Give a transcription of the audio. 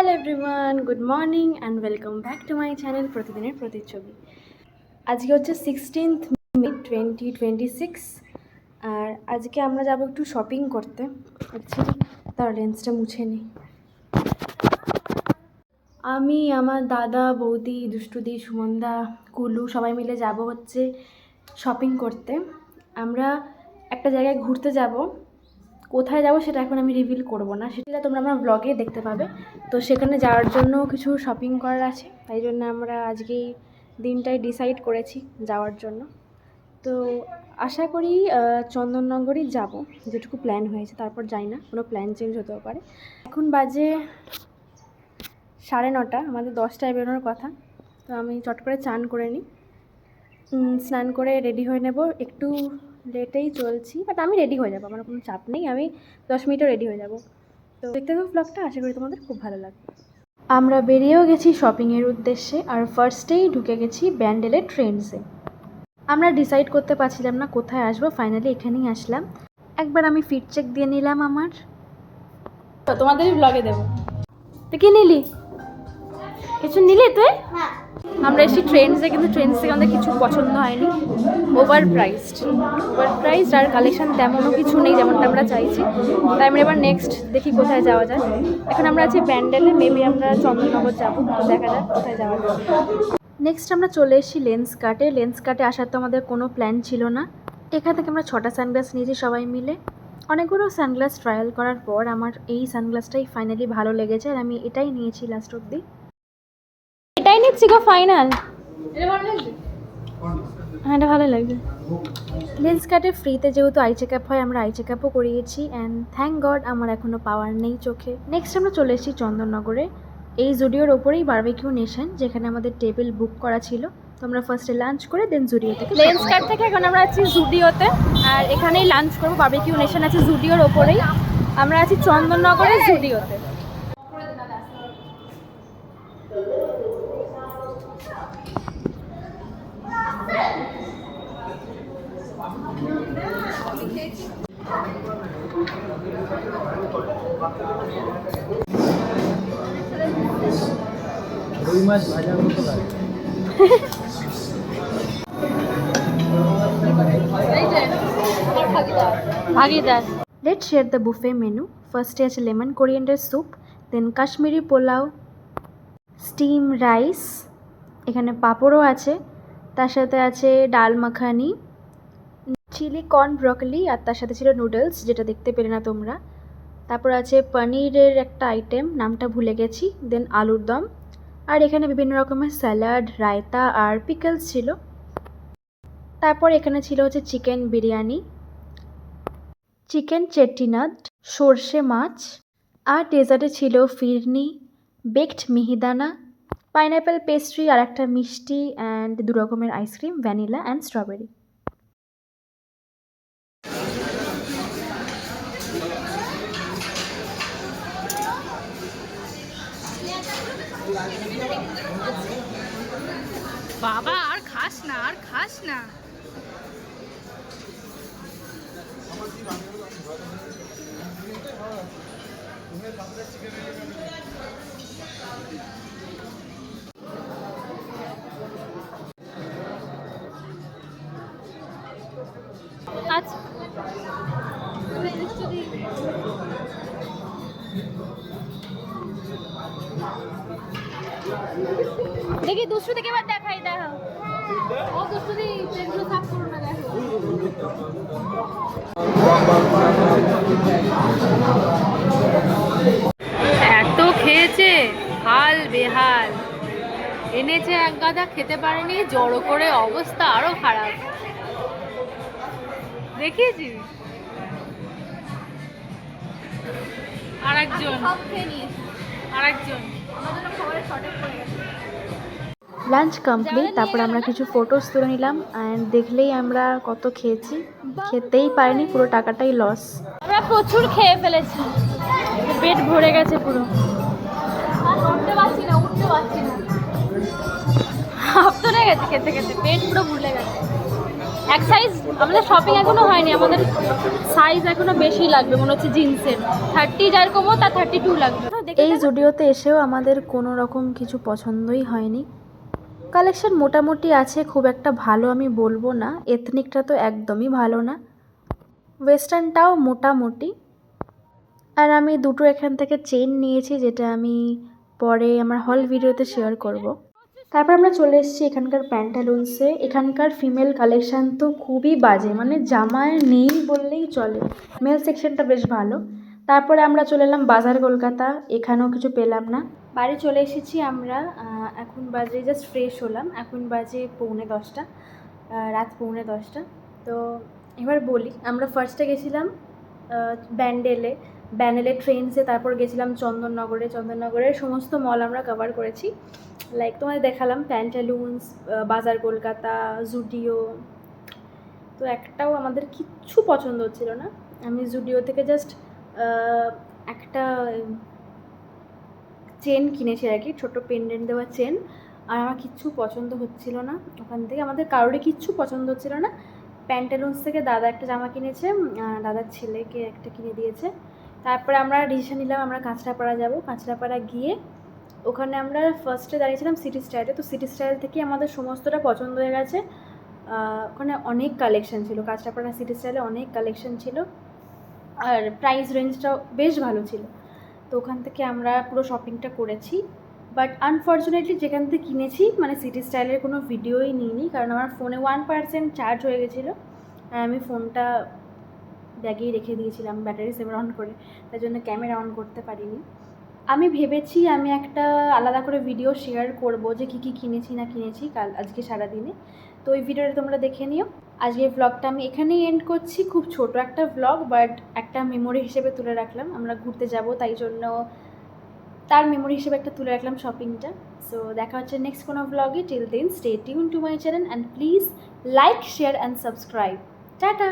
Hello everyone, good morning and welcome back to my channel প্রতিদিনের প্রতিচ্ছবি। আজকে হচ্ছে 16th মে 2026 আর আজকে আমরা যাব একটু শপিং করতে। অ্যাকচুয়ালি তার লেন্সটা মুছে নিই। আমি, আমার দাদা, বৌদি, দুষ্টুদি, সুমনদা, কুলু সবাই মিলে যাব হচ্ছে শপিং করতে। আমরা একটা জায়গায় ঘুরতে যাব। কোথায় যাব সেটা এখন আমি রিভিল করব না, সেটা তোমরা আমার ব্লগে দেখতে পাবে। তো সেখানে যাওয়ার জন্য কিছু শপিং করার আছে, তাই জন্য আমরা আজকেই দিনটাই ডিসাইড করেছি যাওয়ার জন্য। তো আশা করি চন্দননগরই যাব, যেটুকু প্ল্যান হয়েছে। তারপর যাই না, কোনো প্ল্যান চেঞ্জ হতেও পারে। এখন বাজে 9:30, আমাদের 10টায় বেরোনোর কথা। তো আমি চট করে চান করে নিই, স্নান করে রেডি হয়ে নেব। একটু লেটেই চলছি, বাট আমি রেডি হয়ে যাবো, আমার কোনো চাপ নেই। আমি 10 মিনিটে রেডি হয়ে যাব। তো দেখতে থাকো ব্লগটা, আশা করি তোমাদের খুব ভালো লাগবে। আমরা বেরিয়েও গেছি শপিংয়ের উদ্দেশ্যে, আর ফার্স্টেই ঢুকে গেছি ব্যান্ডেলের ট্রেন্ডসে। আমরা ডিসাইড করতে পারছিলাম না কোথায় আসবো, ফাইনালি এখানেই আসলাম। একবার আমি ফিট চেক দিয়ে নিলাম আমার। তো তোমাদেরই ব্লগে দেবো। তো কি নিলি? কিছু নিলি তুই? আমরা এসেছি ট্রেন্ডসে, কিন্তু ট্রেন্ডস থেকে আমাদের কিছু পছন্দ হয়নি। ওভার প্রাইসড আর কালেকশন তেমনও কিছু নেই যেমনটা আমরা চাইছি। তাই আমরা এবার নেক্সট দেখি কোথায় যাওয়া যায়। এখন আমরা আছি ব্যান্ডেলে, মেবি আমরা চন্দননগর যাবো, তো দেখা যাক কোথায় যাওয়া যায়। নেক্সট আমরা চলে এসেছি লেন্স কাটে আসার তো আমাদের কোনো প্ল্যান ছিল না। এখান থেকে আমরা 6টা সানগ্লাস নিয়েছি সবাই মিলে। অনেকগুলো সানগ্লাস ট্রায়াল করার পর আমার এই সানগ্লাসটাই ফাইনালি ভালো লেগেছে, আর আমি এটাই নিয়েছি লাস্ট অব্দি। এটাই নিচ্ছি গো ফাইনাল। হ্যাঁ, এটা ভালো লাগছে। লেন্স কাটে ফ্রিতে যেহেতু আই চেক আপ হয়, আমরা আই চেক আপও করিয়েছি। অ্যান্ড থ্যাংক গড আমার এখনও পাওয়ার নেই চোখে। নেক্সট আমরা চলে এসেছি চন্দননগরে, এই জুডিওর ওপরেই বারবিকিউ নেশন, যেখানে আমাদের টেবিল বুক করা ছিল। তো আমরা ফার্স্টে লাঞ্চ করে দেন জুডিও থেকে, লেন্স কাট থেকে এখন আমরা আছি জুডিওতে, আর এখানেই লাঞ্চ করবো। বারবিকিউ নেশন আছে জুডিওর ওপরেই, আমরা আছি চন্দননগরে জুডিওতে। ভাগিদার। Let's share the buffet menu. ফার্স্টে আছে lemon coriander soup, then Kashmiri pulao, steam rice, এখানে পাঁপড়ও আছে, তার সাথে আছে dal makhani, chilli corn broccoli, আর তার সাথে ছিল নুডলস, যেটা দেখতে পেলে না তোমরা। তারপর আছে পনিরের একটা আইটেম, নামটা ভুলে গেছি, দেন আলুর দম, আর এখানে বিভিন্ন রকমের স্যালাড, রায়তা আর পিকলস ছিল। তারপর এখানে ছিল হচ্ছে চিকেন বিরিয়ানি, চিকেন চেট্টিনাট, সর্ষে মাছ, আর ডেজার্টে ছিল ফিরনি, বেকড মিহিদানা, পাইনঅ্যাপেল পেস্ট্রি, আর একটা মিষ্টি, অ্যান্ড 2 রকমের আইসক্রিম, ভ্যানিলা অ্যান্ড স্ট্রবেরি। বাবা আর খাস না, আর খাস না। আচ্ছা, দেখি দুষ্টু থেকে এবার দেখাই, দেখো ও দুষ্টুদি প্লেটগুলো সাফ করো না, দেখো। এত খেয়েছে, হাল বেহাল। এনেছে এক গাদা, খেতে পারেনি, জড়ো করে অবস্থা আরো খারাপ। দেখিয়েছিস? আরেকজন লাঞ্চ কমপ্লিট, তারপর আমরা কিছু ফটোস তুলে নিলাম। অ্যান্ড দেখলেই আমরা কত খেয়েছি, খেতেই পারিনি, পুরো টাকাটাই লস। আমরা প্রচুর খেয়ে ফেলেছি, পেট ভরে গেছে পুরো, উঠতে পারছি না। হাফ গেছে খেতে খেতে, পেট পুরো ভুলে গেছে। এক সাইজ আমাদের শপিং এখনো হয়নি, আমাদের সাইজ এখনো বেশি লাগবে মনে হচ্ছে জিন্সের। 30 যার কমও তার 32 লাগবে। এই জুডিওতে এসেও আমাদের কোনো রকম কিছু পছন্দই হয়নি। কালেকশন মোটামুটি আছে, খুব একটা ভালো আমি বলবো না, এথনিকটা তো একদমই ভালো না, ওয়েস্টার্নটাও মোটামুটি। আর আমি দুটো এখান থেকে চেন নিয়েছি, যেটা আমি পরে আমার হল ভিডিওতে শেয়ার করব। তারপর আমরা চলে এসেছি এখানকার প্যান্টালুন্সে। এখানকার ফিমেল কালেকশান তো খুবই বাজে, মানে জামায় নেই বললেই চলে। মেল সেকশনটা বেশ ভালো। তারপরে আমরা চলে এলাম বাজার কলকাতা, এখানেও কিছু পেলাম না। বাড়ি চলে এসেছি আমরা, এখন বাজে জাস্ট ফ্রেশ হলাম, এখন বাজে 9:45, রাত 9:45। তো এবার বলি, আমরা ফার্স্টে গেছিলাম ব্যান্ডেলে ট্রেন্সে, তারপর গেছিলাম চন্দননগরের সমস্ত মল আমরা কভার করেছি। লাইক তোমাদের দেখালাম প্যান্টালুন্স, বাজার কলকাতা, জুডিও। তো একটাও আমাদের কিচ্ছু পছন্দ হচ্ছিল না। আমি জুডিও থেকে জাস্ট একটা চেন কিনেছি আর কি, ছোটো পেন্ডেন্ট দেওয়া চেন, আর আমার কিচ্ছু পছন্দ হচ্ছিল না ওখান থেকে, আমাদের কারোরই কিচ্ছু পছন্দ হচ্ছিল না। প্যান্টালুন্স থেকে দাদা একটা জামা কিনেছে, দাদার ছেলেকে একটা কিনে দিয়েছে। তারপরে আমরা ডিসিশন নিলাম আমরা কাঁচরাপাড়া যাব। কাঁচরাপাড়া গিয়ে ওখানে আমরা ফার্স্টে দাঁড়িয়েছিলাম সিটি স্টাইলে। তো সিটি স্টাইল থেকে আমাদের সমস্তটা পছন্দ হয়ে গেছে। ওখানে অনেক কালেকশন ছিল, কাঁচরাপাড়া সিটি স্টাইলে অনেক কালেকশন ছিল, আর প্রাইস রেঞ্জটাও বেশ ভালো ছিল। তো ওখান থেকে আমরা পুরো শপিংটা করেছি। বাট আনফর্চুনেটলি যেখান থেকে কিনেছি, মানে সিটি স্টাইলের কোনো ভিডিওই নিইনি, কারণ আমার ফোনে 1% চার্জ হয়ে গেছিলো, আর আমি ফোনটা ব্যাগেই রেখে দিয়েছিলাম ব্যাটারি সেভার অন করে, তাই জন্য ক্যামেরা অন করতে পারিনি। আমি ভেবেছি আমি একটা আলাদা করে ভিডিও শেয়ার করব যে কী কী কিনেছি না কিনেছি আজকে সারাদিনে। তো ওই ভিডিওটা তোমরা দেখে নিও। আজকের ভ্লগটা আমি এখানেই এন্ড করছি, খুব ছোট একটা ভ্লগ, বাট একটা মেমোরি হিসেবে তুলে রাখলাম। আমরা ঘুরতে যাব, তাই জন্য তার মেমোরি হিসেবে একটা তুলে রাখলাম শপিংটা। সো দেখা হচ্ছে নেক্সট কোনো ভ্লগে। Till then stay tune to my channel and please like, share and subscribe. Tata.